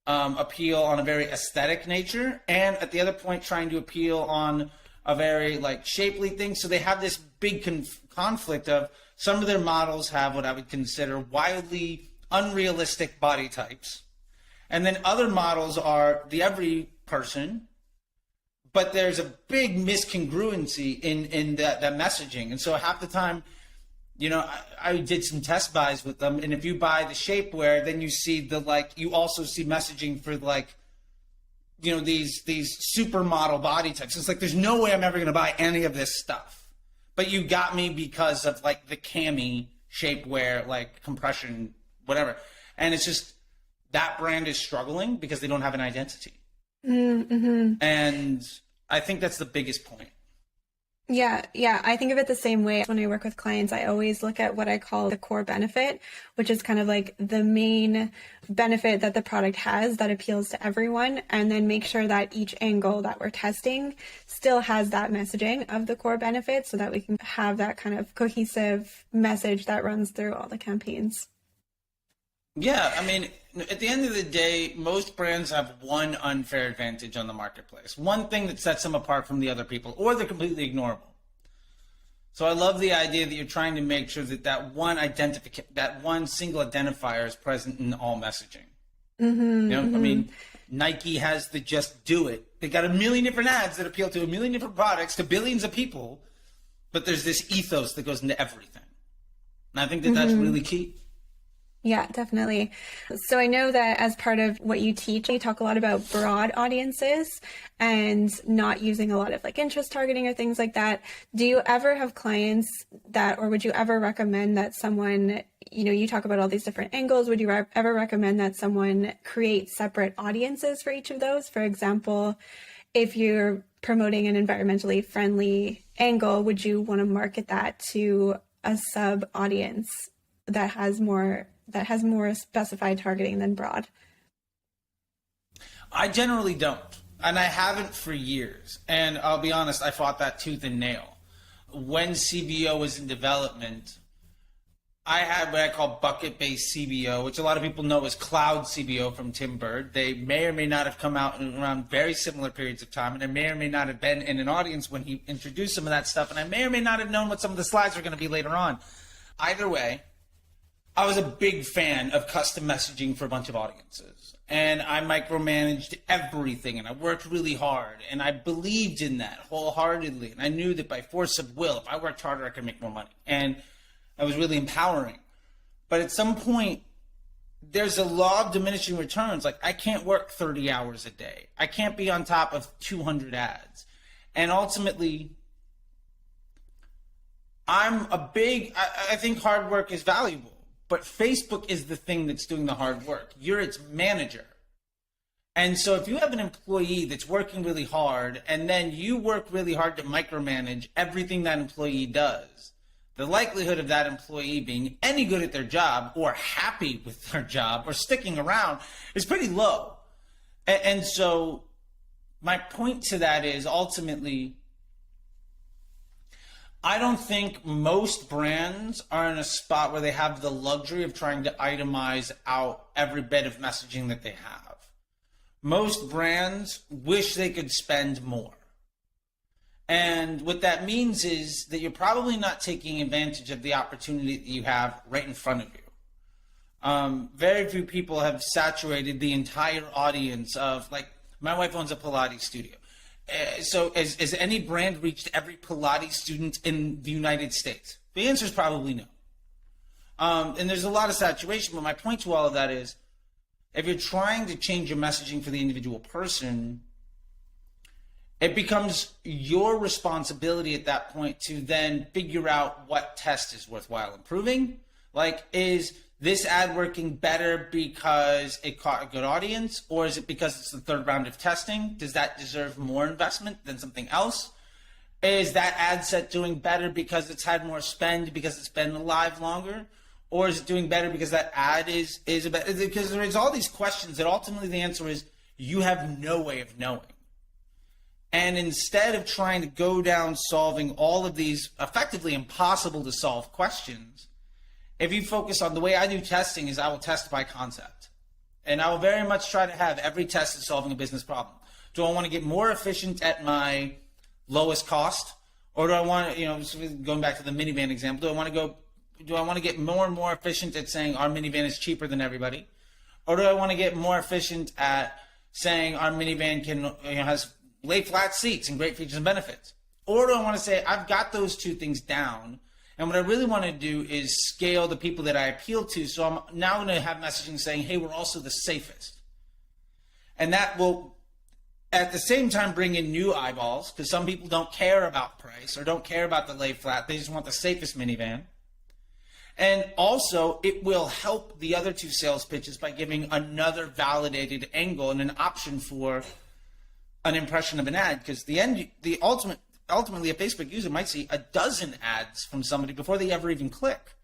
[SPEAKER 2] appeal on a very aesthetic nature, and at the other point trying to appeal on a very like shapely thing. So they have this big conflict of some of their models have what I would consider wildly unrealistic body types. And then other models are the every person, but there's a big miscongruency in that messaging. And so half the time, you know, I did some test buys with them. And if you buy the shapewear, then you see you also see messaging for like, you know, these supermodel body types. It's like, there's no way I'm ever going to buy any of this stuff. But you got me because of like the cami shapewear, like compression, whatever. And it's just, that brand is struggling because they don't have an identity. Mm-hmm. And I think that's the biggest point.
[SPEAKER 1] Yeah. I think of it the same way. When I work with clients, I always look at what I call the core benefit, which is kind of like the main benefit that the product has that appeals to everyone, and then make sure that each angle that we're testing still has that messaging of the core benefit so that we can have that kind of cohesive message that runs through all the campaigns.
[SPEAKER 2] Yeah, I mean, at the end of the day, most brands have one unfair advantage on the marketplace. One thing that sets them apart from the other people, or they're completely ignorable. So I love the idea that you're trying to make sure that that one single identifier is present in all messaging. Mm-hmm, you know, I mean, Nike has the Just Do It. They got a million different ads that appeal to a million different products to billions of people, but there's this ethos that goes into everything. And I think that that's really key.
[SPEAKER 1] Yeah, definitely. So I know that as part of what you teach, you talk a lot about broad audiences and not using a lot of like interest targeting or things like that. Do you ever have clients that, or would you ever recommend that someone, you know, you talk about all these different angles, would you ever recommend that someone create separate audiences for each of those? For example, if you're promoting an environmentally friendly angle, would you want to market that to a sub audience that has more specified targeting than broad?
[SPEAKER 2] I generally don't, and I haven't for years. And I'll be honest, I fought that tooth and nail. When CBO was in development, I had what I call bucket-based CBO, which a lot of people know as cloud CBO from Tim Bird. They may or may not have come out in around very similar periods of time, and I may or may not have been in an audience when he introduced some of that stuff, and I may or may not have known what some of the slides were going to be later on. Either way, I was a big fan of custom messaging for a bunch of audiences, and I micromanaged everything, and I worked really hard, and I believed in that wholeheartedly, and I knew that by force of will, if I worked harder, I could make more money, and it was really empowering. But at some point, there's a law of diminishing returns. Like, I can't work 30 hours a day. I can't be on top of 200 ads. And ultimately, I think hard work is valuable. But Facebook is the thing that's doing the hard work. You're its manager. And so if you have an employee that's working really hard and then you work really hard to micromanage everything that employee does, the likelihood of that employee being any good at their job or happy with their job or sticking around is pretty low. And so my point to that is ultimately, I don't think most brands are in a spot where they have the luxury of trying to itemize out every bit of messaging that they have. Most brands wish they could spend more. And what that means is that you're probably not taking advantage of the opportunity that you have right in front of you. Very few people have saturated the entire audience of, like, my wife owns a Pilates studio. So has any brand reached every Pilates student in the United States? The answer is probably no. And there's a lot of saturation, but my point to all of that is, if you're trying to change your messaging for the individual person, it becomes your responsibility at that point to then figure out what test is worthwhile improving. Like, is this ad working better because it caught a good audience, or is it because it's the third round of testing? Does that deserve more investment than something else? Is that ad set doing better because it's had more spend because it's been live longer? Or is it doing better because that ad is better? Because there's all these questions that ultimately the answer is you have no way of knowing. And instead of trying to go down solving all of these effectively impossible to solve questions, if you focus on the way I do testing is I will test by concept. And I will very much try to have every test is solving a business problem. Do I want to get more efficient at my lowest cost? Or do I want to, going back to the minivan example, do I want to get more and more efficient at saying our minivan is cheaper than everybody? Or do I want to get more efficient at saying our minivan has lay flat seats and great features and benefits? Or do I want to say I've got those two things down, and what I really want to do is scale the people that I appeal to. So I'm now going to have messaging saying, hey, we're also the safest. And that will, at the same time, bring in new eyeballs, because some people don't care about price or don't care about the lay flat. They just want the safest minivan. And also, it will help the other two sales pitches by giving another validated angle and an option for an impression of an ad, because ultimately, a Facebook user might see a dozen ads from somebody before they ever even click.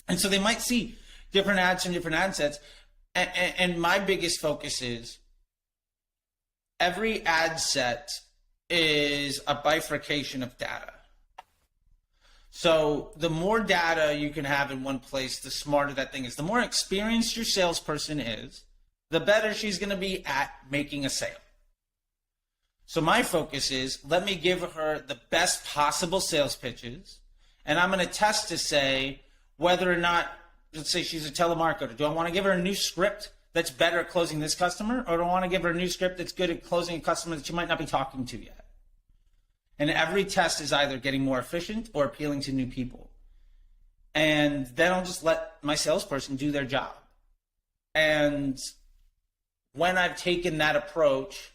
[SPEAKER 2] And so they might see different ads from different ad sets. And my biggest focus is every ad set is a bifurcation of data. So the more data you can have in one place, the smarter that thing is. The more experienced your salesperson is, the better she's going to be at making a sale. So my focus is, let me give her the best possible sales pitches, and I'm going to test to say whether or not, let's say she's a telemarketer, do I want to give her a new script that's better at closing this customer, or do I want to give her a new script that's good at closing a customer that she might not be talking to yet? And every test is either getting more efficient or appealing to new people. And then I'll just let my salesperson do their job. And when I've taken that approach,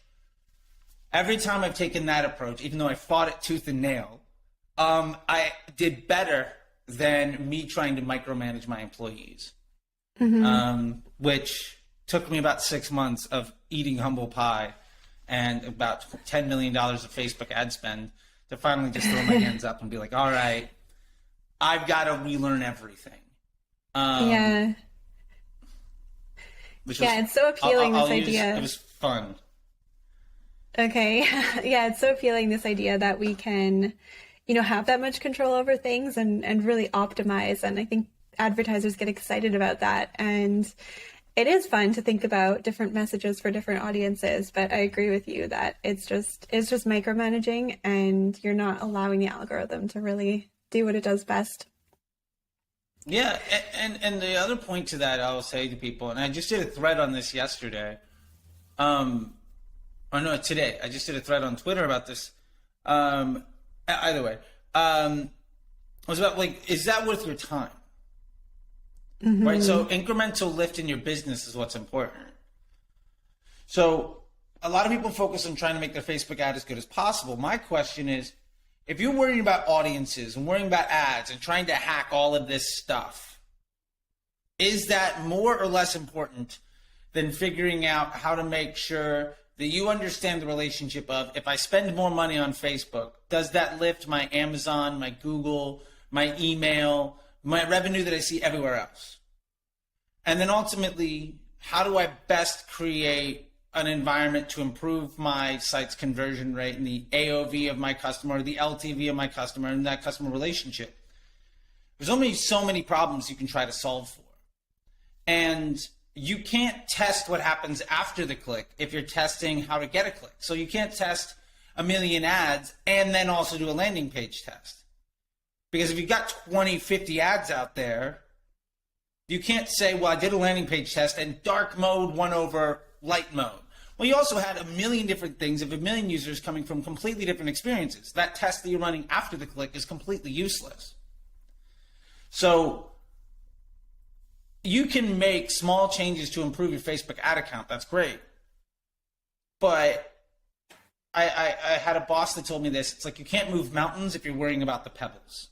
[SPEAKER 2] every time I've taken that approach, even though I fought it tooth and nail, I did better than me trying to micromanage my employees, which took me about 6 months of eating humble pie and about $10 million of Facebook ad spend to finally just throw my hands up and be like, all right, I've got to relearn everything.
[SPEAKER 1] Yeah. It's so appealing, this idea.
[SPEAKER 2] It was fun.
[SPEAKER 1] Okay. Yeah, it's so appealing, this idea that we can, have that much control over things and really optimize. And I think advertisers get excited about that. And it is fun to think about different messages for different audiences, but I agree with you that it's just micromanaging, and you're not allowing the algorithm to really do what it does best.
[SPEAKER 2] Yeah, and the other point to that I'll say to people, and I just did a thread on this yesterday, today. I just did a thread on Twitter about this. Either way, it was about, is that worth your time? Mm-hmm. Right? So incremental lift in your business is what's important. So a lot of people focus on trying to make their Facebook ad as good as possible. My question is, if you're worrying about audiences and worrying about ads and trying to hack all of this stuff, is that more or less important than figuring out how to make sure that you understand the relationship of, if I spend more money on Facebook, does that lift my Amazon, my Google, my email, my revenue that I see everywhere else? And then ultimately, how do I best create an environment to improve my site's conversion rate and the AOV of my customer, the LTV of my customer, and that customer relationship? There's only so many problems you can try to solve for. And you can't test what happens after the click if you're testing how to get a click. So you can't test a million ads and then also do a landing page test. Because if you've got 20, 50 ads out there, you can't say, well, I did a landing page test and dark mode won over light mode. Well, you also had a million different things of a million users coming from completely different experiences. That test that you're running after the click is completely useless. So you can make small changes to improve your Facebook ad account. That's great. But I had a boss that told me this. It's like, you can't move mountains if you're worrying about the pebbles,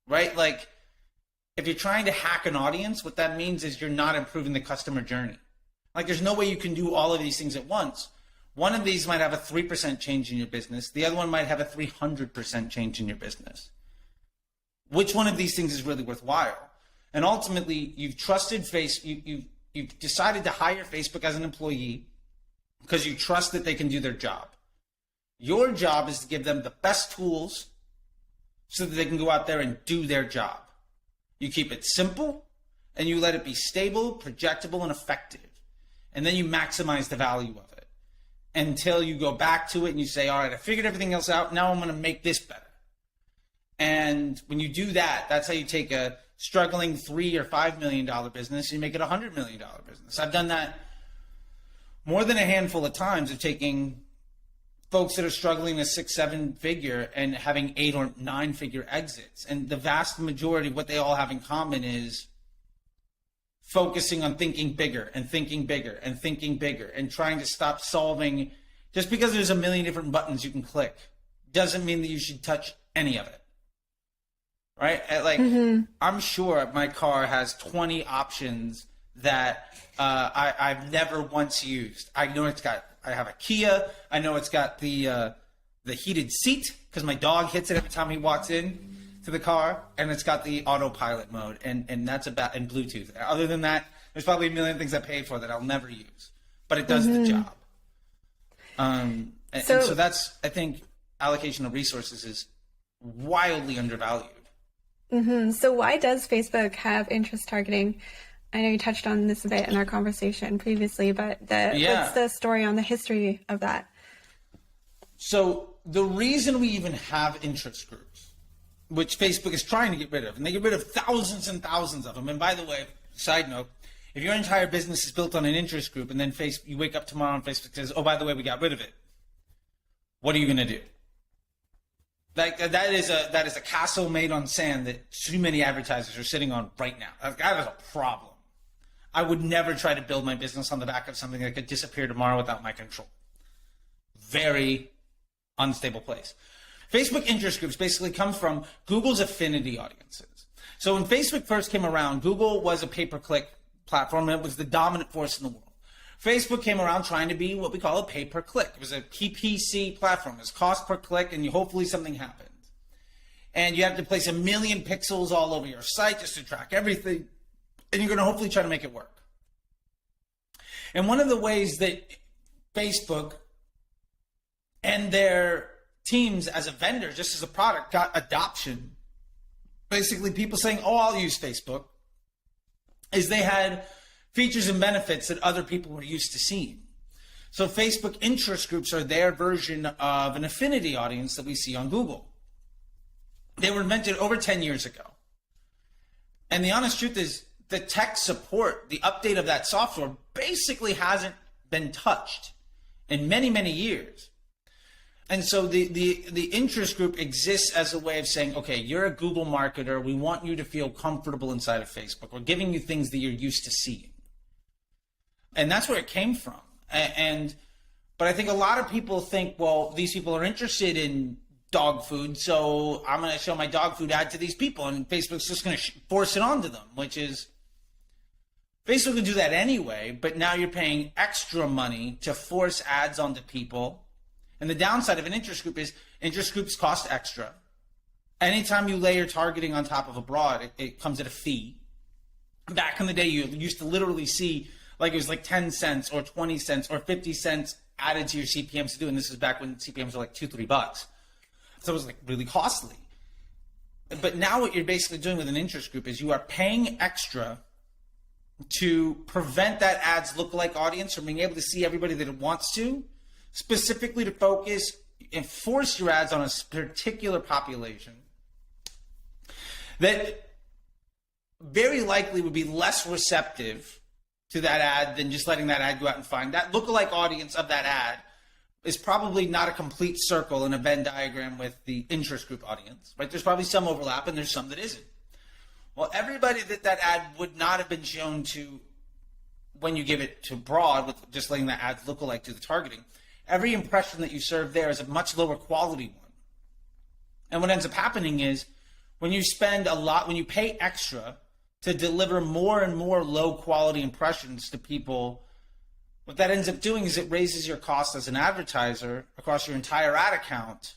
[SPEAKER 2] right? Like, if you're trying to hack an audience, what that means is you're not improving the customer journey. Like, there's no way you can do all of these things at once. One of these might have a 3% change in your business. The other one might have a 300% change in your business. Which one of these things is really worthwhile? And ultimately, you've trusted you've decided to hire Facebook as an employee because you trust that they can do their job. Your job is to give them the best tools so that they can go out there and do their job. You keep it simple, and you let it be stable, projectable, and effective. And then you maximize the value of it. until you go back to it and you say, all right, I figured everything else out. Now I'm going to make this better. And when you do that, that's how you take a struggling $3 or $5 million business and you make it a $100 million business. I've done that more than a handful of times, of taking folks that are struggling a 6-7 figure and having 8 or 9 figure exits. And the vast majority of what they all have in common is focusing on thinking bigger and thinking bigger and thinking bigger and trying to stop solving. Just because there's a million different buttons you can click doesn't mean that you should touch any of it. Right? Like, I'm sure my car has 20 options that I've never once used. I know I have a Kia. I know it's got the heated seat because my dog hits it every time he walks in to the car, and it's got the autopilot mode, and that's about, and Bluetooth. Other than that, there's probably a million things I paid for that I'll never use, but it does the job. And so that's, I think, allocation of resources is wildly undervalued.
[SPEAKER 1] So why does Facebook have interest targeting? I know you touched on this a bit in our conversation previously, but what's the story on the history of that? So the reason we even have interest groups, which Facebook is trying to get rid of, and they get rid of thousands and thousands of them. And by the way, side note, if your entire business is built on an interest group and then you wake up tomorrow and Facebook says, oh, by the way, we got rid of it, what are you going to do? Like, that is a castle made on sand that too many advertisers are sitting on right now. That is a problem. I would never try to build my business on the back of something that could disappear tomorrow without my control. Very unstable place. Facebook interest groups basically come from Google's affinity audiences. So when Facebook first came around, Google was a pay-per-click platform, and it was the dominant force in the world. Facebook came around trying to be what we call a pay-per-click. It was a PPC platform. It was cost per click, and hopefully something happened. And you have to place 1 million pixels all over your site just to track everything, and you're going to hopefully try to make it work. And one of the ways that Facebook and their teams as a vendor, just as a product, got adoption, basically people saying, oh, I'll use Facebook, is they had features and benefits that other people were used to seeing. So Facebook interest groups are their version of an affinity audience that we see on Google. They were invented over 10 years ago. And the honest truth is, the tech support, the update of that software basically hasn't been touched in many, many years. And so the interest group exists as a way of saying, okay, you're a Google marketer. We want you to feel comfortable inside of Facebook. We're giving you things that you're used to seeing. And that's where it came from. But I think a lot of people think, well, these people are interested in dog food, so I'm going to show my dog food ad to these people, and Facebook's just going to force it onto them, which is, Facebook would do that anyway, but now you're paying extra money to force ads onto people. And the downside of an interest group is interest groups cost extra. Anytime you layer targeting on top of a broad, it comes at a fee. Back in the day, you used to literally see, like, it was like 10 cents or 20 cents or 50 cents added to your CPMs to do. And this is back when CPMs were like $2-3. So it was like really costly. But now what you're basically doing with an interest group is you are paying extra to prevent that ad's lookalike audience from being able to see everybody that it wants to, specifically to focus and force your ads on a particular population that very likely would be less receptive to that ad than just letting that ad go out and find. That lookalike audience of that ad is probably not a complete circle in a Venn diagram with the interest group audience, right? There's probably some overlap and there's some that isn't. Well, everybody that ad would not have been shown to when you give it to broad with just letting that ad lookalike do the targeting, every impression that you serve there is a much lower quality one. And what ends up happening is when you spend a lot, when you pay extra to deliver more and more low quality impressions to people, what that ends up doing is it raises your cost as an advertiser across your entire ad account,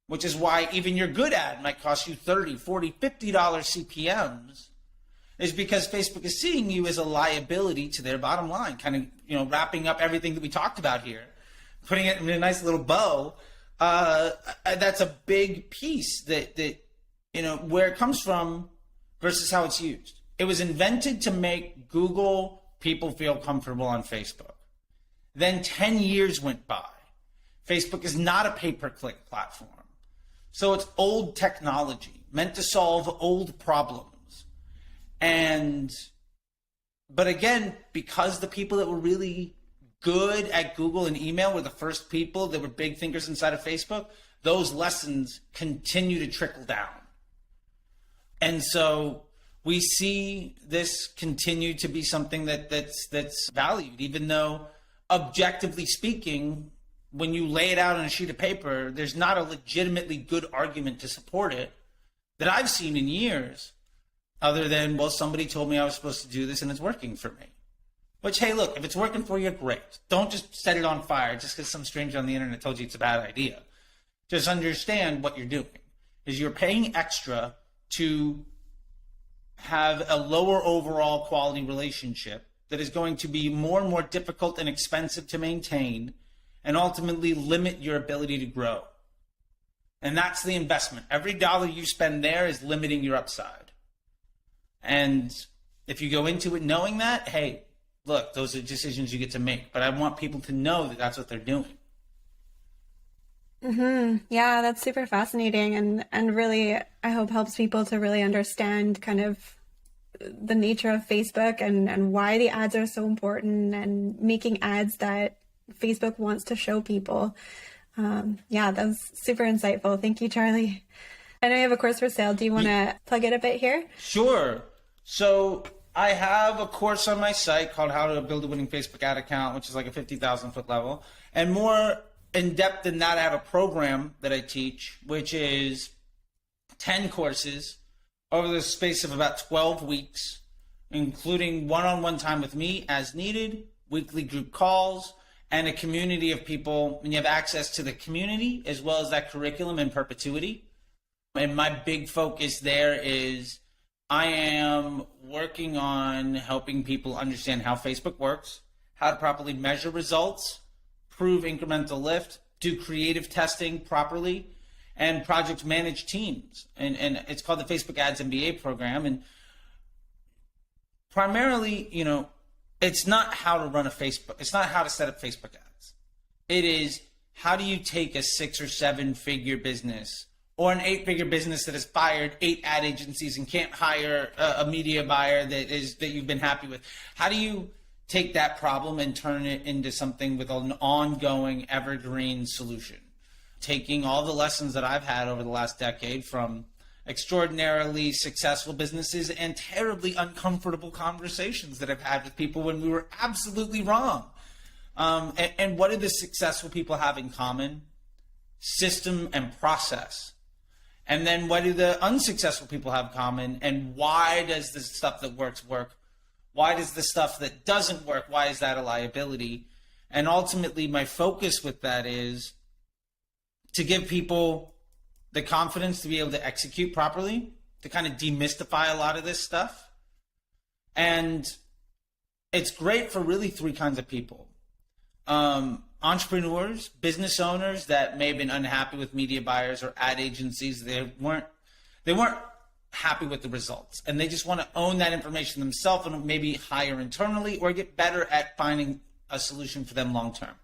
[SPEAKER 1] which is why even your good ad might cost you $30, $40, $50 CPMs, is because Facebook is seeing you as a liability to their bottom line, kind of, wrapping up everything that we talked about here, putting it in a nice little bow. That's a big piece that where it comes from versus how it's used. It was invented to make Google people feel comfortable on Facebook.
[SPEAKER 2] Then 10 years went by. Facebook is not a pay-per-click platform. So it's old technology meant to solve old problems. But again, because the people that were really good at Google and email were the first people that were big thinkers inside of Facebook, those lessons continue to trickle down. And so we see this continue to be something that's valued, even though objectively speaking, when you lay it out on a sheet of paper, there's not a legitimately good argument to support it that I've seen in years, other than, well, somebody told me I was supposed to do this and it's working for me. Which, hey, look, if it's working for you, great. Don't just set it on fire just because some stranger on the internet told you it's a bad idea. Just understand what you're doing is you're paying extra to have a lower overall quality relationship that is going to be more and more difficult and expensive to maintain and ultimately limit your ability to grow. And that's the investment. Every dollar you spend there is limiting your upside. And if you go into it knowing that, hey, look, those are decisions you get to make. But I want people to know that that's what they're doing.
[SPEAKER 1] Yeah, that's super fascinating. And really, I hope helps people to really understand kind of the nature of Facebook and why the ads are so important and making ads that Facebook wants to show people. Yeah, that was super insightful. Thank you, Charley. I know you have a course for sale. Do you want to plug it a bit here?
[SPEAKER 2] Sure. So I have a course on my site called How to Build a Winning Facebook Ad Account, which is like a 50,000 foot level. And more in depth than that, I have a program that I teach, which is 10 courses over the space of about 12 weeks, including one-on-one time with me as needed, weekly group calls, and a community of people. And you have access to the community as well as that curriculum in perpetuity. And my big focus there is I am working on helping people understand how Facebook works, how to properly measure results, prove incremental lift, do creative testing properly, and project manage teams. And it's called the Facebook Ads MBA program. And primarily, you know, it's not how to run a Facebook. It's not how to set up Facebook ads. It is how do you take a 6 or 7 figure business or an 8-figure business that has fired 8 ad agencies and can't hire a media buyer that you've been happy with. How do you take that problem and turn it into something with an ongoing evergreen solution? Taking all the lessons that I've had over the last decade from extraordinarily successful businesses and terribly uncomfortable conversations that I've had with people when we were absolutely wrong. And what do the successful people have in common? System and process. And then what do the unsuccessful people have in common? And why does the stuff that works work? Why does the stuff that doesn't work, why is that a liability? And ultimately, my focus with that is to give people the confidence to be able to execute properly, to kind of demystify a lot of this stuff. And it's great for really 3 kinds of people. Entrepreneurs, business owners that may have been unhappy with media buyers or ad agencies. They weren't happy with the results, and they just want to own that information themselves and maybe hire internally or get better at finding a solution for them long term.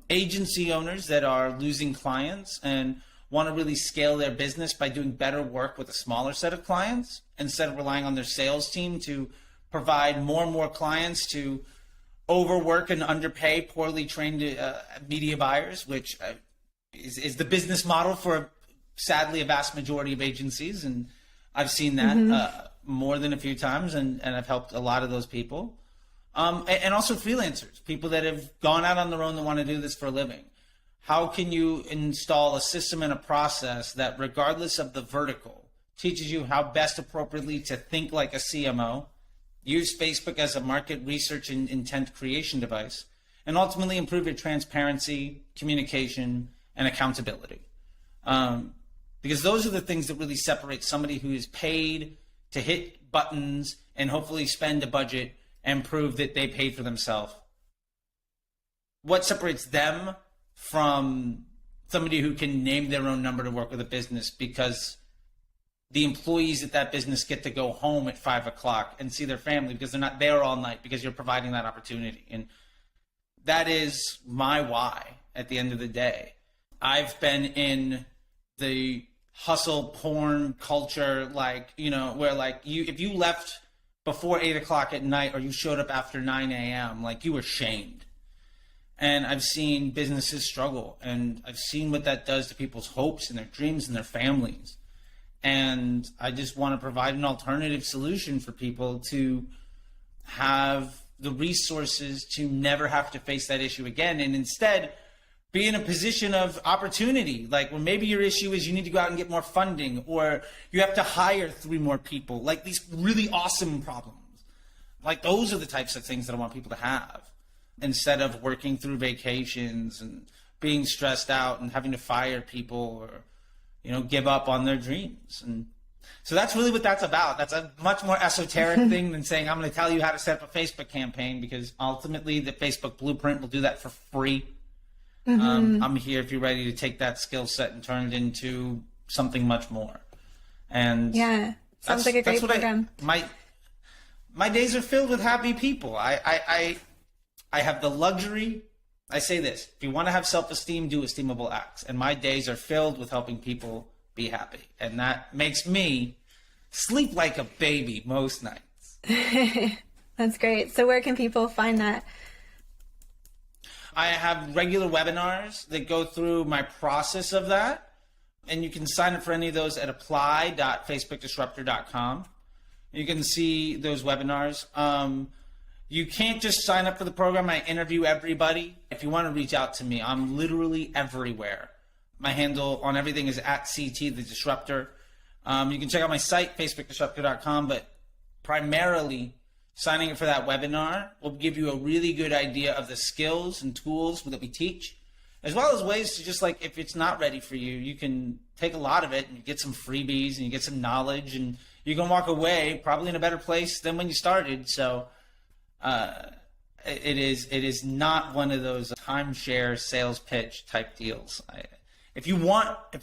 [SPEAKER 2] Agency owners that are losing clients and want to really scale their business by doing better work with a smaller set of clients instead of relying on their sales team to provide more and more clients to overwork and underpay poorly trained media buyers, which is the business model for sadly a vast majority of agencies. And I've seen that more than a few times, and I've helped a lot of those people. And also freelancers, people that have gone out on their own that want to do this for a living. How can you install a system and a process that, regardless of the vertical, teaches you how best appropriately to think like a CMO, use Facebook as a market research and intent creation device, and ultimately improve your transparency, communication, and accountability? Because those are the things that really separate somebody who is paid to hit buttons and hopefully spend a budget and prove that they paid for themselves. What separates them from somebody who can name their own number to work with a business because the employees at that business get to go home at 5 o'clock and see their family because they're not there all night because you're providing that opportunity. And that is my why at the end of the day. I've been in the hustle porn culture, like, you know, where like if you left before 8 o'clock at night or you showed up after 9 a.m., like you were shamed. And I've seen businesses struggle, and I've seen what that does to people's hopes and their dreams and their families. And I just want to provide an alternative solution for people to have the resources to never have to face that issue again, and instead be in a position of opportunity. Like, when maybe your issue is you need to go out and get more funding, or you have to hire 3 more people, like these really awesome problems. Like, those are the types of things that I want people to have, instead of working through vacations and being stressed out and having to fire people or, you know, give up on their dreams. And so that's really what that's about. That's a much more esoteric thing than saying, I'm going to tell you how to set up a Facebook campaign, because ultimately the Facebook blueprint will do that for free. I'm here if you're ready to take that skill set and turn it into something much more. And
[SPEAKER 1] yeah, sounds like a great program.
[SPEAKER 2] My days are filled with happy people. I have the luxury. I say this: if you want to have self-esteem, do esteemable acts. And my days are filled with helping people be happy, and that makes me sleep like a baby most nights.
[SPEAKER 1] That's great. So where can people find that?
[SPEAKER 2] I have regular webinars that go through my process of that, and you can sign up for any of those at apply.facebookdisruptor.com. You can see those webinars. You can't just sign up for the program. I interview everybody. If you want to reach out to me, I'm literally everywhere. My handle on everything is @CTTheDisruptor. You can check out my site, facebookdisruptor.com, but primarily signing up for that webinar will give you a really good idea of the skills and tools that we teach, as well as ways to just, like, if it's not ready for you, you can take a lot of it and you get some freebies and you get some knowledge, and you can walk away probably in a better place than when you started. So it is not one of those timeshare sales pitch type deals. If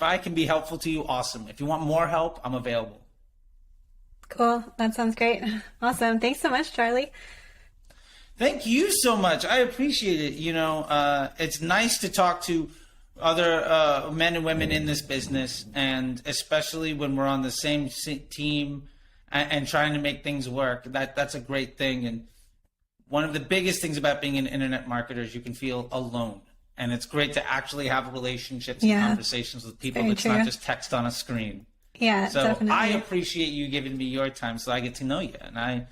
[SPEAKER 2] I can be helpful to you, awesome. If you want more help, I'm available.
[SPEAKER 1] Cool. That sounds great. Awesome. Thanks so much, Charley.
[SPEAKER 2] Thank you so much. I appreciate it. You know, it's nice to talk to other men and women in this business, and especially when we're on the same team and trying to make things work. That's a great thing. And one of the biggest things about being an internet marketer is you can feel alone. And it's great to actually have relationships and conversations with people that's not just text on a screen.
[SPEAKER 1] Yeah,
[SPEAKER 2] so
[SPEAKER 1] definitely.
[SPEAKER 2] I appreciate you giving me your time so I get to know you. And I